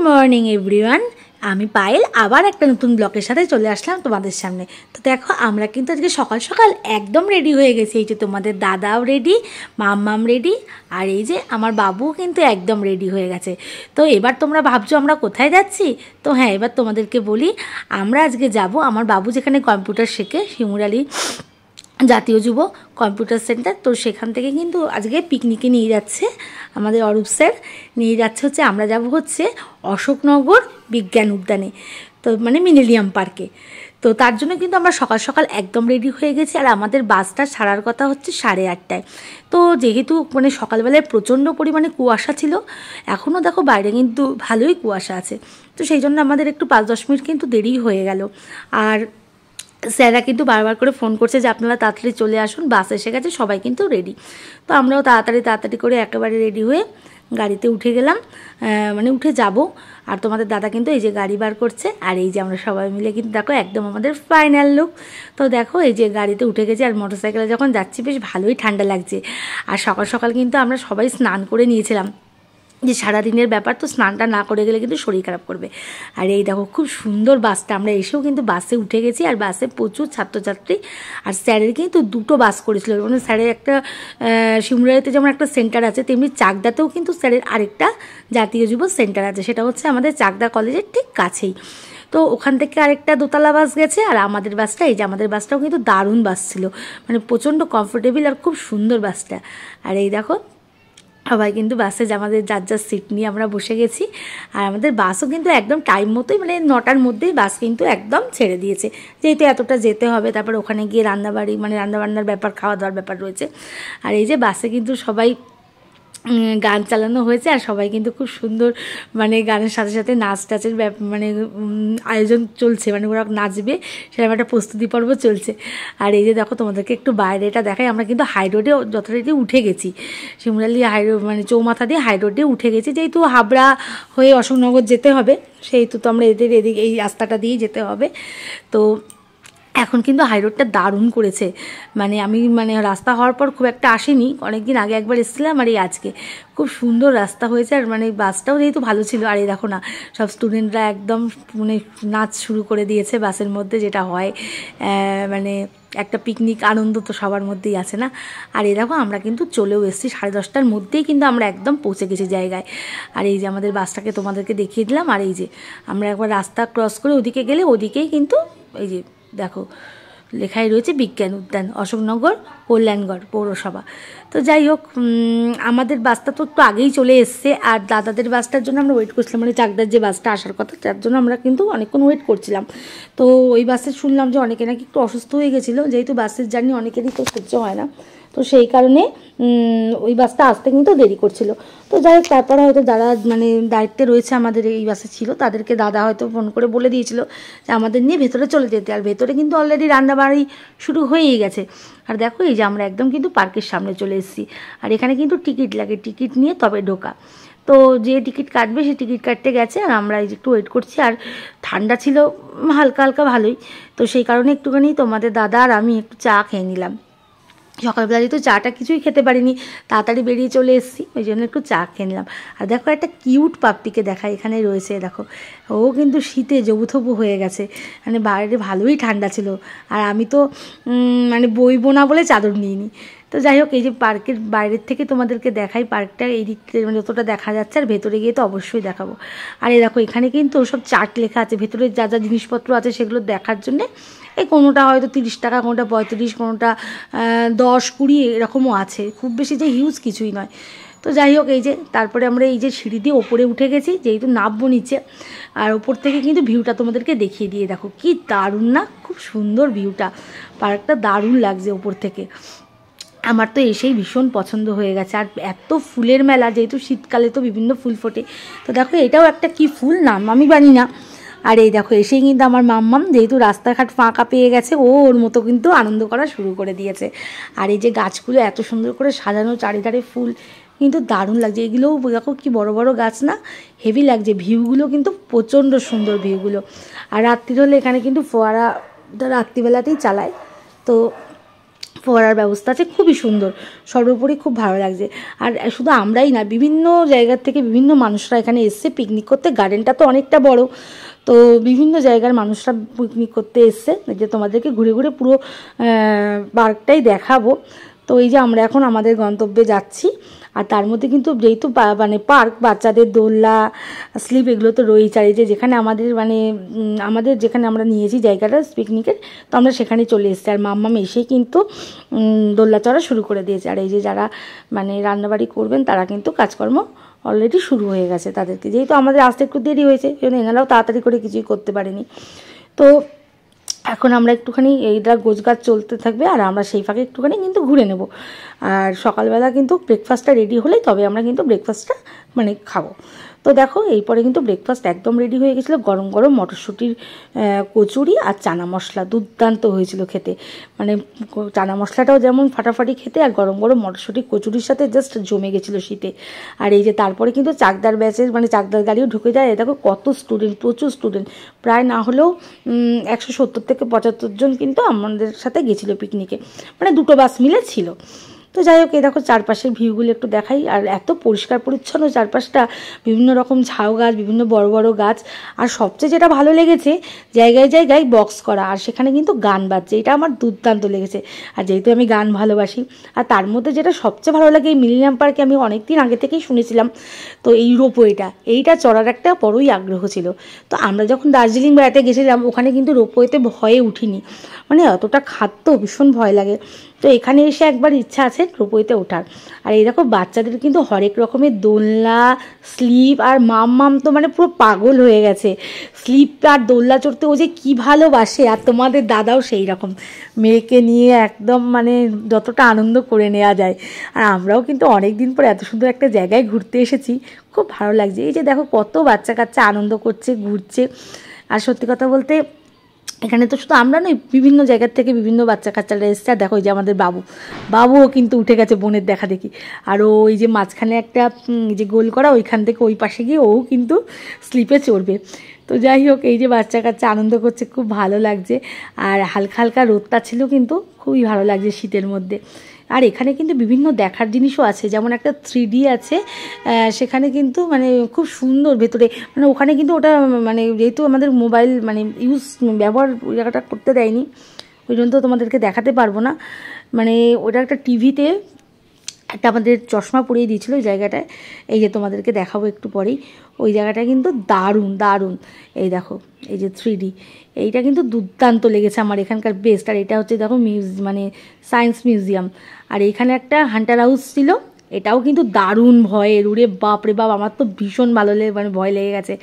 Morning everyone, আমি পায়েল আবার একটা নতুন ব্লগের সাথে চলে আসলাম তোমাদের সামনে। তো দেখো আমরা কিন্তু আজকে সকাল সকাল একদম রেডি হয়ে গেছি। এই যে তোমাদের দাদাও রেডি, মাম্মাম রেডি, আর এই যে আমার বাবুও কিন্তু একদম রেডি হয়ে গেছে। তো এবার তোমরা ভাবছো আমরা কোথায় যাচ্ছি? তো হ্যাঁ, এবার তোমাদেরকে বলি, আমরা আজকে যাব আমার বাবু যেখানে কম্পিউটার শেখে, শিমুরালি জাতীয় যুব কম্পিউটার সেন্টার। তো সেখান থেকে কিন্তু আজকে পিকনিকে নিয়ে যাচ্ছে আমাদের অরূপ স্যার, নিয়ে যাচ্ছে হচ্ছে আমরা যাব হচ্ছে অশোকনগর বিজ্ঞান উদ্যানে, তো মানে মিলেনিয়াম পার্কে। তো তার জন্য কিন্তু আমরা সকাল সকাল একদম রেডি হয়ে গেছি। আর আমাদের বাসটা ছাড়ার কথা হচ্ছে 8:30টায়। তো যেহেতু মানে সকালবেলায় প্রচণ্ড পরিমাণে কুয়াশা ছিল, এখনও দেখো বাইরে কিন্তু ভালোই কুয়াশা আছে, তো সেই জন্য আমাদের একটু 5-10 মিনিট কিন্তু দেরি হয়ে গেল। আর স্যাররা কিন্তু বারবার করে ফোন করছে যে আপনারা তাড়াতাড়ি চলে আসুন, বাস এসে গেছে, সবাই কিন্তু রেডি। তো আমরাও তাড়াতাড়ি করে একেবারে রেডি হয়ে গাড়িতে উঠে গেলাম, মানে উঠে যাব। আর তোমাদের দাদা কিন্তু এই যে গাড়ি বার করছে, আর এই যে আমরা সবাই মিলে কিন্তু দেখো একদম আমাদের ফাইনাল লুক। তো দেখো এই যে গাড়িতে উঠে গেছি, আর মোটরসাইকেলে যখন যাচ্ছি বেশ ভালোই ঠান্ডা লাগছে। আর সকাল সকাল কিন্তু আমরা সবাই স্নান করে নিয়েছিলাম, যে সারাদিনের ব্যাপার, তো স্নানটা না করে গেলে কিন্তু শরীর খারাপ করবে। আর এই দেখো খুব সুন্দর বাসটা, আমরা এসেও কিন্তু বাসে উঠে গেছি। আর বাসে প্রচুর ছাত্রছাত্রী, আর স্যারের কিন্তু 2টো বাস করেছিল। মানে স্যারের একটা শিমুরালিতে যেমন একটা সেন্টার আছে, তেমনি চাকদাতেও কিন্তু স্যারের আরেকটা জাতীয় যুব সেন্টার আছে, সেটা হচ্ছে আমাদের চাকদা কলেজের ঠিক কাছেই। তো ওখান থেকে আরেকটা দোতলা বাস গেছে, আর আমাদের বাসটা, এই যে আমাদের বাসটাও কিন্তু দারুণ বাস ছিল, মানে প্রচণ্ড কমফোর্টেবল আর খুব সুন্দর বাসটা। আর এই দেখো সবাই কিন্তু বাসে আমাদের যার যার সিট নিয়ে আমরা বসে গেছি। আর আমাদের বাসও কিন্তু একদম টাইম মতোই, মানে 9টার মধ্যেই বাস কিন্তু একদম ছেড়ে দিয়েছে, যেহেতু এতটা যেতে হবে। তারপর ওখানে গিয়ে রান্নাবাড়ি, মানে রান্নাবান্নার ব্যাপার, খাওয়া দাওয়ার ব্যাপার রয়েছে। আর এই যে বাসে কিন্তু সবাই গান চালানো হয়েছে, আর সবাই কিন্তু খুব সুন্দর, মানে গানের সাথে সাথে নাচ টাচের মানে আয়োজন চলছে, মানে ওরা নাচবে সেরকম একটা প্রস্তুতি পর্ব চলছে। আর এই যে দেখো তোমাদেরকে একটু বাইরেটা দেখাই, আমরা কিন্তু হাই রোডে যথারীতি উঠে গেছি, শিমুরালি হাই রোড মানে চৌমাথা দিয়ে হাই রোডে উঠে গেছি। যেহেতু হাবড়া হয়ে অশোকনগর যেতে হবে, সেহেতু তো আমরা এদিকে এই রাস্তাটা দিয়েই যেতে হবে। তো এখন কিন্তু হাইরোডটা দারুণ করেছে, মানে আমি মানে রাস্তা হওয়ার পর খুব একটা আসেনি, অনেকদিন আগে একবার এসেছিলাম, আর এই আজকে খুব সুন্দর রাস্তা হয়েছে। আর মানে বাসটাও যেহেতু ভালো ছিল। আর এই দেখো না, সব স্টুডেন্টরা একদম মানে নাচ শুরু করে দিয়েছে বাসের মধ্যে, যেটা হয় মানে একটা পিকনিক আনন্দ তো সবার মধ্যেই আছে না। আর এই দেখো আমরা কিন্তু চলেও এসেছি, 10:30টার মধ্যেই কিন্তু আমরা একদম পৌঁছে গেছি জায়গায়। আর এই যে আমাদের বাসটাকে তোমাদেরকে দেখিয়ে দিলাম। আর এই যে আমরা একবার রাস্তা ক্রস করে ওদিকে গেলে ওদিকেই কিন্তু এই যে দেখো লেখাই রয়েছে বিজ্ঞান উদ্যান, অশোকনগর কল্যাণগড় পৌরসভা। তো যাই হোক, আমাদের বাসটা তো একটু আগেই চলে এসছে, আর দাদাদের বাসটার জন্য আমরা ওয়েট করছিলাম, মানে চাকদার যে বাসটা আসার কথা তার জন্য আমরা কিন্তু অনেকক্ষণ ওয়েট করছিলাম। তো ওই বাসে শুনলাম যে অনেকে নাকি একটু অসুস্থ হয়ে গেছিলো, যেহেতু বাসের জার্নি অনেকেরই তো সহ্য হয় না, তো সেই কারণে ওই বাসটা আসতে কিন্তু দেরি করছিল। তো যাই হোক, তারপরে হয়তো যারা মানে দায়িত্বে রয়েছে আমাদের এই বাসে ছিল, তাদেরকে দাদা হয়তো ফোন করে বলে দিয়েছিল যে আমাদের নিয়ে ভেতরে চলে যেতে। আর ভেতরে কিন্তু অলরেডি রান্নাবাড়ি শুরু হয়েই গেছে। আর দেখো এই যে আমরা একদম কিন্তু পার্কের সামনে চলে এসেছি, আর এখানে কিন্তু টিকিট লাগে, টিকিট নিয়ে তবে ঢোকা। তো যে টিকিট কাটবে সে টিকিট কাটতে গেছে, আর আমরা এই যে একটু ওয়েট করছি। আর ঠান্ডা ছিল হালকা হালকা ভালোই, তো সেই কারণে একটুখানি তোমাদের দাদা আর আমি একটু চা খেয়ে নিলাম। সকালবেলা যেহেতু চাটা কিছুই খেতে পারিনি, তাড়াতাড়ি বেরিয়ে চলে এসেছি, ওই জন্য একটু চা খেয়ে নিলাম। আর দেখো একটা কিউট পাপ্পিকে দেখা এখানে রয়েছে, দেখো ও কিন্তু শীতে জবুথবু হয়ে গেছে, মানে বাইরে ভালোই ঠান্ডা ছিল। আর আমি তো মানে বইবো না বলে চাদর নিইনি। তো যাই হোক, এই যে পার্কের বাইরের থেকে তোমাদেরকে দেখাই পার্কটা, এই দিক থেকে মানে যতটা দেখা যাচ্ছে, আর ভেতরে গিয়ে তো অবশ্যই দেখাবো। আর এই দেখো এখানে কিন্তু সব চার্ট লেখা আছে, ভেতরে যা যা জিনিসপত্র আছে সেগুলো দেখার জন্যে। এই কোনোটা হয়তো 30 টাকা, কোনোটা 35, কোনোটা 10-20 এরকমও আছে, খুব বেশি যে হিউজ কিছুই নয়। তো যাই হোক, এই যে তারপরে আমরা এই যে সিঁড়ি দিয়ে ওপরে উঠে গেছি, যেহেতু নামবো নিচে, আর ওপর থেকে কিন্তু ভিউটা তোমাদেরকে দেখিয়ে দিয়ে দেখো কি দারুণ না, খুব সুন্দর ভিউটা, পার্কটা দারুণ লাগছে ওপর থেকে। আমার তো এসেই ভীষণ পছন্দ হয়ে গেছে। আর এত ফুলের মেলা, যেহেতু শীতকালে তো বিভিন্ন ফুল ফোটে। তো দেখো এটাও একটা কি ফুল, নাম আমি জানি না। আর এই দেখো এসেই কিন্তু আমার মাম্মাম, যেহেতু রাস্তাঘাট ফাঁকা পেয়ে গেছে, ওর মতো কিন্তু আনন্দ করা শুরু করে দিয়েছে। আর এই যে গাছগুলো এত সুন্দর করে সাজানো, চারিধারে ফুল, কিন্তু দারুণ লাগছে। এগুলোও দেখো কি বড় বড় গাছ না, হেভি লাগছে। ভিউগুলো কিন্তু প্রচণ্ড সুন্দর ভিউগুলো। আর রাত্রির হলে এখানে কিন্তু ফোয়ারা রাত্রিবেলাতেই চালায়, তো ফোয়ারার ব্যবস্থা আছে, খুবই সুন্দর, সর্বোপরি খুব ভালো লাগছে। আর শুধু আমরাই না, বিভিন্ন জায়গার থেকে বিভিন্ন মানুষরা এখানে এসছে পিকনিক করতে। গার্ডেনটা তো অনেকটা বড়, তো বিভিন্ন জায়গার মানুষরা পিকনিক করতে এসছে। যে তোমাদেরকে ঘুরে ঘুরে পুরো পার্কটাই দেখাবো। তো এই যে আমরা এখন আমাদের গন্তব্যে যাচ্ছি। আর তার মধ্যে কিন্তু যেহেতু মানে পার্ক, বাচ্চাদের দোলনা, স্লিপ এগুলো তো রয়েছে। আর এই যে যেখানে আমাদের যেখানে আমরা নিয়েছি জায়গাটা পিকনিকের, তো আমরা সেখানে চলে এসেছি। আর মাম্মাম এসেই কিন্তু দোলনা চড়া শুরু করে দিয়েছে। আর এই যে যারা মানে রান্নাবাড়ি করবেন তারা কিন্তু কাজকর্ম অলরেডি শুরু হয়ে গেছে তাদেরকে, যেহেতু আমাদের আসতে একটু দেরি হয়েছে, সেজন্য এনারাও তাড়াতাড়ি করে কিছুই করতে পারেনি। তো এখন আমরা একটুখানি এইটা গোছগাছ চলতে থাকবে, আর আমরা সেই ফাঁকে একটুখানি কিন্তু ঘুরে নেব। আর সকালবেলা কিন্তু ব্রেকফাস্টটা রেডি হলেই তবে আমরা কিন্তু ব্রেকফাস্টটা মানে খাবো। তো দেখো এরপরে কিন্তু ব্রেকফাস্ট একদম রেডি হয়ে গেছিলো। গরম গরম মটরশুঁটির কচুরি আর চানা মশলা, দুর্দান্ত হয়েছিল খেতে। মানে চানা মশলাটাও যেমন ফাটাফাটি খেতে, আর গরম গরম মটরশুঁটির কচুরির সাথে জাস্ট জমে গেছিলো শীতে। আর এই যে তারপরে কিন্তু চাকদার ব্যাচের মানে চাকদার গাড়িও ঢুকে যায়। দেখো কত স্টুডেন্ট, প্রচুর স্টুডেন্ট, প্রায় না হলেও 170 থেকে 75 জন কিন্তু আমাদের সাথে গেছিলো পিকনিকে, মানে দুটো বাস মিলে ছিল। তো যাই হোক, এই দেখো চারপাশের ভিউগুলো একটু দেখাই। আর এত পরিষ্কার পরিচ্ছন্ন চারপাশটা, বিভিন্ন রকম ঝাউ গাছ, বিভিন্ন বড় বড় গাছ। আর সবচেয়ে যেটা ভালো লেগেছে, জায়গায় জায়গায় বক্স করা, আর সেখানে কিন্তু গান বাজছে, এটা আমার দুর্দান্ত লেগেছে। আর যেহেতু আমি গান ভালোবাসি, আর তার মধ্যে যেটা সবচেয়ে ভালো লাগে, এই মিলেনিয়াম পার্কে আমি অনেক দিন আগে থেকেই শুনেছিলাম, তো এই এইটা চড়ার একটা বড়ই আগ্রহ ছিল। তো আমরা যখন দার্জিলিং বেড়াতে গেছিলাম, ওখানে কিন্তু রোপওয়েতে ভয়ে উঠিনি, মানে অতটা খাদ্য ভীষণ ভয় লাগে। তো এখানে এসে একবার ইচ্ছা আছে রোপওয়েতে ওঠার। আর এই দেখো বাচ্চাদের কিন্তু হরেক রকমের দোলনা, স্লিপ, আর মাম্মাম তো মানে পুরো পাগল হয়ে গেছে স্লিপ আর দোলনা চড়তে, ও যে কী ভালোবাসে। আর তোমাদের দাদাও সেই রকম, মেয়েকে নিয়ে একদম মানে যতটা আনন্দ করে নেওয়া যায়। আর আমরাও কিন্তু অনেক দিন পর এত সুন্দর একটা জায়গায় ঘুরতে এসেছি, খুব ভালো লাগছে। এই যে দেখো কত বাচ্চা কাচ্চা আনন্দ করছে, ঘুরছে। আর সত্যি কথা বলতে এখানে তো শুধু আমরা নই, বিভিন্ন জায়গার থেকে বিভিন্ন বাচ্চা কাচ্চারা এসছে। আর দেখো এই যে আমাদের বাবুও কিন্তু উঠে গেছে বোনের দেখা দেখি। আর ওই যে মাঝখানে একটা যে গোল করা, ওইখান থেকে ওই পাশে গিয়ে ও কিন্তু স্লিপে চড়বে। তো যাই হোক, এই যে বাচ্চা কাচ্চা আনন্দ করছে, খুব ভালো লাগছে। আর হালকা হালকা রোদটা ছিল কিন্তু খুবই ভালো লাগছে শীতের মধ্যে। আর এখানে কিন্তু বিভিন্ন দেখার জিনিসও আছে, যেমন একটা 3D আছে, সেখানে কিন্তু মানে খুব সুন্দর ভেতরে, মানে ওখানে কিন্তু ওটা মানে যেহেতু আমাদের মোবাইল মানে ব্যবহার ওই জায়গাটা করতে দেয়নি, ওই জন্য তো তোমাদেরকে দেখাতে পারবো না। মানে ওটা একটা টিভিতে একটা আমাদের চশমা পরিয়ে দিয়েছিলো ওই জায়গাটায়, এই যে তোমাদেরকে দেখাবো একটু পরেই। ওই জায়গাটা কিন্তু দারুণ দারুণ, এই দেখো এই যে 3D, এইটা কিন্তু দুর্দান্ত লেগেছে আমার, এখানকার বেস্ট। আর এটা হচ্ছে দেখো মানে সায়েন্স মিউজিয়াম। আর এইখানে একটা হান্টার হাউস ছিল, এটাও কিন্তু দারুণ ভয়ের, উড়ে বাপ রে বাপ, আমার তো ভীষণ ভালো মানে ভয় লেগে গেছে।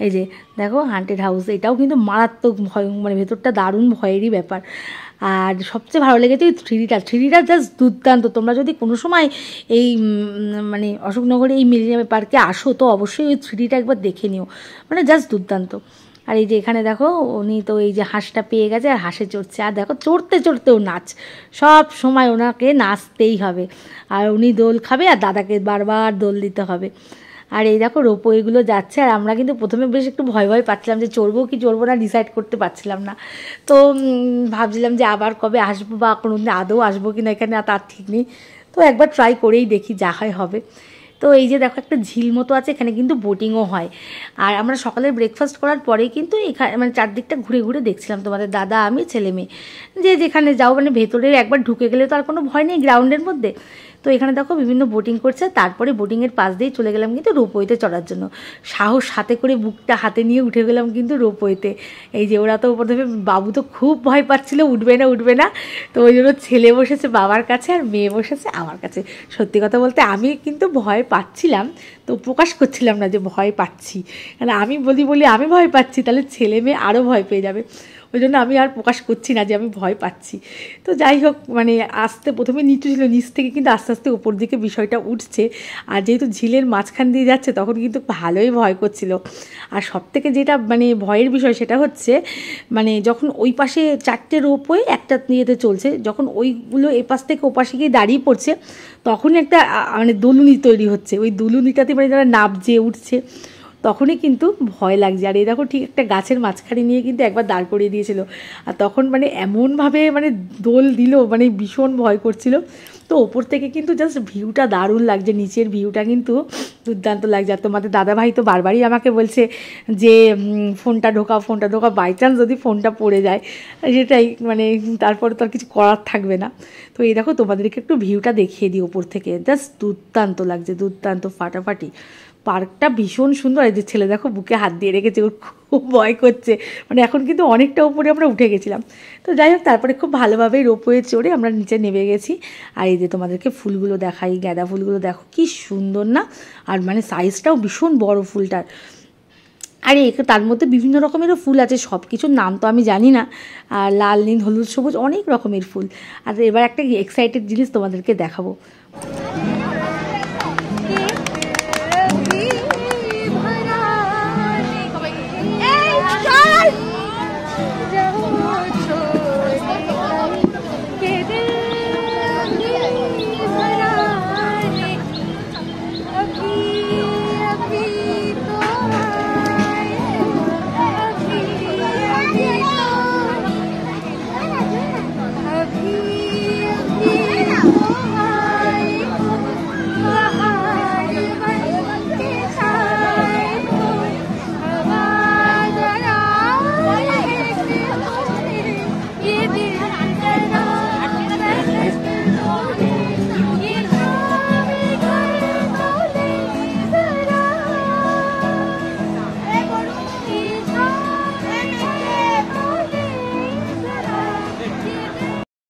এই যে দেখো হান্টেড হাউস, এটাও কিন্তু মারাত্মক ভয়, মানে ভেতরটা দারুণ ভয়েরই ব্যাপার। আর সবচেয়ে ভালো লেগেছে ওই 3Dটা জাস্ট দুর্দান্ত। তোমরা যদি কোনো সময় এই মানে অশোকনগরে এই মিলেনিয়াম পার্কে আসো, তো অবশ্যই ওই 3Dটা একবার দেখে নিও, মানে জাস্ট দুর্দান্ত। আর এই যে এখানে দেখো উনি তো এই যে হাঁসটা পেয়ে গেছে, আর হাঁসে চড়ছে। আর দেখো চড়তে চড়তেও নাচ, সব সময় ওনাকে নাচতেই হবে। আর উনি দোল খাবে, আর দাদাকে বারবার দোল দিতে হবে। আর এই দেখো রোপওয়েগুলো যাচ্ছে। আর আমরা কিন্তু প্রথমে বেশ একটু ভয় ভয় পাচ্ছিলাম যে চড়বো কি চড়বো না, ডিসাইড করতে পারছিলাম না। তো ভাবছিলাম যে আবার কবে আসবো, বা কোনো দিন আদৌ আসবো কি না এখানে, তার ঠিক নেই। তো একবার ট্রাই করেই দেখি, যা হয় হবে। তো এই যে দেখো একটা ঝিল মতো আছে, এখানে কিন্তু বোটিংও হয়। আর আমরা সকালে ব্রেকফাস্ট করার পরেই কিন্তু এখানে মানে চারদিকটা ঘুরে ঘুরে দেখছিলাম, তোমাদের দাদা, আমি, ছেলে মেয়ে, যে যেখানে যাও মানে ভেতরে একবার ঢুকে গেলে তো আর কোনো ভয় নেই গ্রাউন্ডের মধ্যে। তো এখানে দেখো বিভিন্ন বোটিং করছে, তারপরে বোটিংয়ের পাশ দিয়ে চলে গেলাম কিন্তু রোপওয়েতে চড়ার জন্য। সাহস হাতে করে, বুকটা হাতে নিয়ে উঠে গেলাম কিন্তু রোপওয়েতে। এই যে ওরা তো প্রথমে, বাবু তো খুব ভয় পাচ্ছিল, উঠবে না উঠবে না, তো ওই জন্য ছেলে বসেছে বাবার কাছে আর মেয়ে বসেছে আমার কাছে। সত্যি কথা বলতে আমি কিন্তু ভয় পাচ্ছিলাম, তো প্রকাশ করছিলাম না যে ভয় পাচ্ছি, কারণ আমি বলি আমি ভয় পাচ্ছি, তাহলে ছেলে মেয়ে আরও ভয় পেয়ে যাবে, ওই জন্য আমি আর প্রকাশ করছি না যে আমি ভয় পাচ্ছি। তো যাই হোক, মানে প্রথমে নিচু ছিল, নিচ থেকে কিন্তু আস্তে আস্তে উপর দিকে বিষয়টা উঠছে। আর যেহেতু ঝিলের মাঝখান দিয়ে যাচ্ছে, তখন কিন্তু ভালোই ভয় করছিল। আর সব থেকে যেটা মানে ভয়ের বিষয়, সেটা হচ্ছে মানে যখন ওই পাশে 4টে রোপওয়ে একটা ইয়েতে চলছে, যখন ওইগুলো এ পাশ থেকে ও পাশে গিয়ে দাঁড়িয়ে পড়ছে, তখন একটা মানে দুলুনি তৈরি হচ্ছে, ওই দুলুনিটাতে মানে যারা নাবছে উঠছে, তখনই কিন্তু ভয় লাগছে। আর এই দেখো ঠিক একটা গাছের মাঝখানে নিয়ে কিন্তু একবার দাঁড় করিয়ে দিয়েছিল, আর তখন মানে এমনভাবে মানে দোল দিল, মানে ভীষণ ভয় করছিল। তো ওপর থেকে কিন্তু জাস্ট ভিউটা দারুণ লাগছে, নিচের ভিউটা কিন্তু দুর্দান্ত লাগছে। আর তোমাদের দাদাভাই তো বারবারই আমাকে বলছে যে ফোনটা ঢোকাও, বাই চান্স যদি ফোনটা পড়ে যায়, সেটাই মানে তারপরে তো আর কিছু করার থাকবে না। তো এই দেখো তোমাদেরকে একটু ভিউটা দেখিয়ে দিই ওপর থেকে, জাস্ট দুর্দান্ত লাগছে, দুর্দান্ত ফাটাফাটি। পার্কটা ভীষণ সুন্দর। এই যে ছেলে দেখো বুকে হাত দিয়ে রেখেছে, ওর খুব ভয় করছে, মানে এখন কিন্তু অনেকটা উপরে আমরা উঠে গেছিলাম। তো যাই হোক, তারপরে খুব ভালোভাবেই রোপওয়ে চড়ে আমরা নিচে নেমে গেছি। আর এই যে তোমাদেরকে ফুলগুলো দেখাই, গাঁদা ফুলগুলো দেখো কি সুন্দর না, আর মানে সাইজটাও ভীষণ বড় ফুলটার। আর তার মধ্যে বিভিন্ন রকমেরও ফুল আছে, সব কিছুর নাম তো আমি জানি না। আর লাল, নীল, হলুদ, সবুজ অনেক রকমের ফুল। আর এবার একটা এক্সাইটেড জিনিস তোমাদেরকে দেখাবো।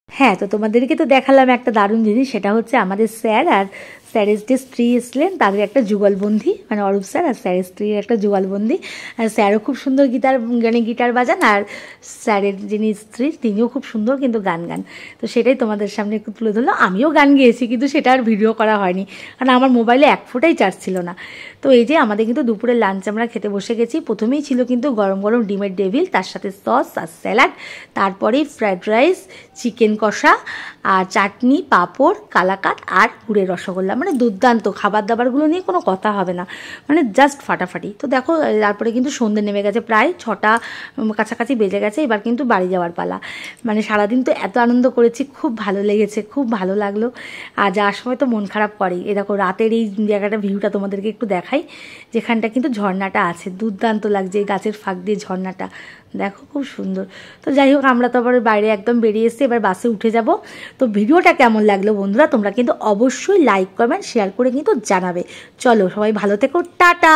হ্যাঁ, তো তোমাদেরকে তো দেখালাম একটা দারুণ জিনিস, সেটা হচ্ছে আমাদের স্যার আর স্যারের যে স্ত্রী এসলেন তাদের একটা যুগলবন্দি, মানে অরূপ স্যার আর স্যারের স্ত্রীর একটা যুগলবন্দি। আর স্যারও খুব সুন্দর গিটার বাজান, আর স্যারের যিনি স্ত্রী তিনিও খুব সুন্দর কিন্তু গান গান। তো সেটাই তোমাদের সামনে একটু তুলে ধরলাম। আমিও গান গেয়েছি, কিন্তু সেটা আর ভিডিও করা হয়নি, কারণ আমার মোবাইলে এক ফোঁটাই চার্জ ছিল না। তো এই যে আমাদের কিন্তু দুপুরের লাঞ্চ আমরা খেতে বসে গেছি। প্রথমেই ছিল কিন্তু গরম গরম ডিমের ডেভিল, তার সাথে সস আর স্যালাড, তারপরেই ফ্রায়েড রাইস, চিকেন কষা, আর চাটনি, পাঁপড়, কালাকাঁদ আর গুড়ের রসগোল্লা। মানে দুর্দান্ত খাবার দাবারগুলো নিয়ে কোনো কথা হবে না, মানে জাস্ট ফাটাফাটি। তো দেখো তারপরে কিন্তু সন্ধ্যে নেমে গেছে, প্রায় 6টা কাছাকাছি বেজে গেছে। এবার কিন্তু বাড়ি যাওয়ার পালা। মানে সারাদিন তো এত আনন্দ করেছি, খুব ভালো লেগেছে, খুব ভালো লাগলো। আর যাওয়ার সময় তো মন খারাপ করেই। এ দেখো রাতের এই জায়গাটা ভিউটা তোমাদেরকে একটু দেখাই, যেখানটা কিন্তু ঝর্ণাটা আছে, দুর্দান্ত লাগছে, এই গাছের ফাঁক দিয়ে ঝর্ণাটা দেখো, খুব সুন্দর। তো যাই হোক, আমরা তো আবার বাইরে একদম বেরিয়ে এসেছি, এবার বাসে উঠে যাব। তো ভিডিওটা কেমন লাগলো বন্ধুরা, তোমরা কিন্তু অবশ্যই লাইক, কমেন্ট, শেয়ার করে কিন্তু জানাবে। চলো সবাই ভালো থেকো, টাটা।